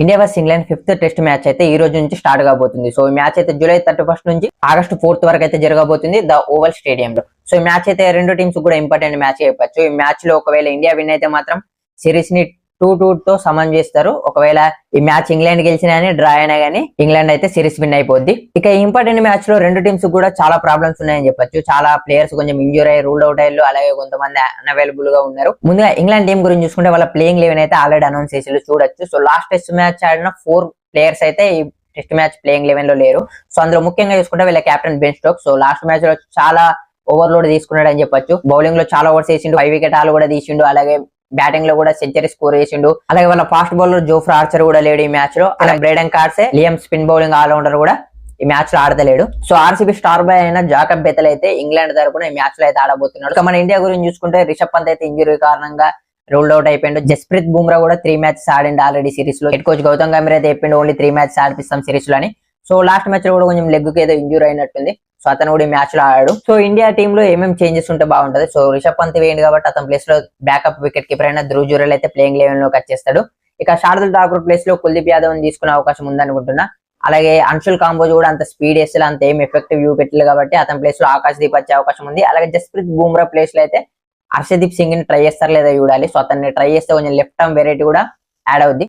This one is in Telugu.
India versus England 5th test match అయితే ఈ రోజు నుంచి స్టార్ట్ కాబోతుంది. సో ఈ మ్యాచ్ అయితే జూలై 31 నుంచి ఆగస్ట్ 4th వరకు అయితే జరగబోతుంది ద ఓవల్ స్టేడియం లో. సో ఈ మ్యాచ్ అయితే రెండు టీమ్స్ కూడా ఇంపార్టెంట్ మ్యాచ్ చెప్పొచ్చు. ఈ మ్యాచ్ లో ఒకవేళ ఇండియా విన్ అయితే మాత్రం సిరీస్ ని 2-2 తో సమన్ చేస్తారు. ఒకవేళ ఈ మ్యాచ్ ఇంగ్లాండ్ గెలిచినా కానీ డ్రా అయినా కానీ ఇంగ్లాండ్ అయితే సిరీస్ విన్ అయిపోద్ది. ఇక ఇంపార్టెంట్ మ్యాచ్ లో రెండు టీమ్స్ కూడా చాలా ప్రాబ్లమ్స్ ఉన్నాయని చెప్పొచ్చు. చాలా ప్లేయర్స్ కొంచెం ఇంజూర్ అయ్యి రూల్ అవుట్ అయ్యారు, అలాగే కొంతమంది అన్అవైలబుల్ గా ఉన్నారు. ముందుగా ఇంగ్లాండ్ టీం గురించి చూసుకుంటే వాళ్ళ ప్లేయింగ్ 11 అయితే ఆల్రెడీ అనౌన్స్ చేసి చూడొచ్చు. సో లాస్ట్ టెస్ట్ మ్యాచ్ ఆడిన 4 ప్లేయర్స్ అయితే ఈ టెస్ట్ మ్యాచ్ ప్లేయింగ్ 11 లో లేరు. సో అందులో ముఖ్యంగా చూసుకుంటే వీళ్ళ captain Ben Stokes. So last match లో చాలా ఓవర్లోడ్ తీసుకున్నాడు అని చెప్పొచ్చు. బౌలింగ్ లో చాలా ఓవర్స్ వేసిండు, 5 వికెట్ ఆల్ కూడా తీసిండు, అలాగే బ్యాటింగ్ లో కూడా సెంచరీ స్కోర్ చేసిండు. అలాగే వాళ్ళ ఫాస్ట్ బౌలర్ జోఫ్రా ఆర్చర్ కూడా లేడు ఈ మ్యాచ్ లో. అలాగే Brydon Carse, Liam spin bowling all rounder కూడా ఈ మ్యాచ్ లో ఆడతలేడు. సో ఆర్సీబీ స్టార్ బాయ్ అయిన జాకబ్ బెతల్ అయితే ఇంగ్లాండ్ తరపున ఈ మ్యాచ్ లో అయితే ఆడబోతున్నాడు. ఇక మన ఇండియా గురించి చూసుకుంటే రిషబ్ పంత్ అయితే ఇంజురీ కారణంగా రూల్డ్ అవుట్ అయిపోయిండు. జస్ప్రీత్ బుమ్రా కూడా 3 మ్యాచెస్ ఆడిండు ఆల్రెడీ సిరీస్ లో. హెడ్ కోచ్ గౌతమ్ గంభీర్ అయితే చెప్పిండు ఓన్లీ 3 మ్యాచెస్ ఆడిపిస్తాం సిరీస్ లో అని. సో లాస్ట్ మ్యాచ్ లో కూడా కొంచెం లెగ్ కి ఏదో ఇంజూర్ అయినట్టుంది. సో అతను కూడా ఈ మ్యాచ్ లో ఆడాడు. సో ఇండియా టీమ్ లో ఏమేమి చేంజెస్ ఉంటే బాగుంటది. సో రిషబ్ పంత్ వేయండి కాబట్టి అతని ప్లేస్ లో బ్యాకప్ వికెట్ కీపర్ అయిన ధ్రువ్ జురెల్ అయితే ప్లేయింగ్ 11 లోకి వచ్చేస్తాడు. ఇక శార్దుల్ ఠాకూర్ ప్లేస్ లో కుల్దీప్ యాదవ్ తీసుకునే అవకాశం ఉందనుకుంటున్నా. అలాగే అన్షుల్ కాంబోజ్ కూడా అంత స్పీడ్ వేస్తే అంత ఏం ఎఫెక్టివ్ చూపెట్టలేదు కాబట్టి అతని ప్లేస్ లో ఆకాశ్ దీప్ వచ్చే అవకాశం ఉంది. అలాగే జస్ప్రీత్ బుమ్రా ప్లేస్ లో అయితే హర్షదీప్ సింగ్ ని ట్రై చేస్తారు లేదా చూడాలి. సో అతన్ని ట్రై చేస్తే కొంచెం లెఫ్ట్ ఆర్మ్ వెరైటీ కూడా యాడ్ అవుద్ది.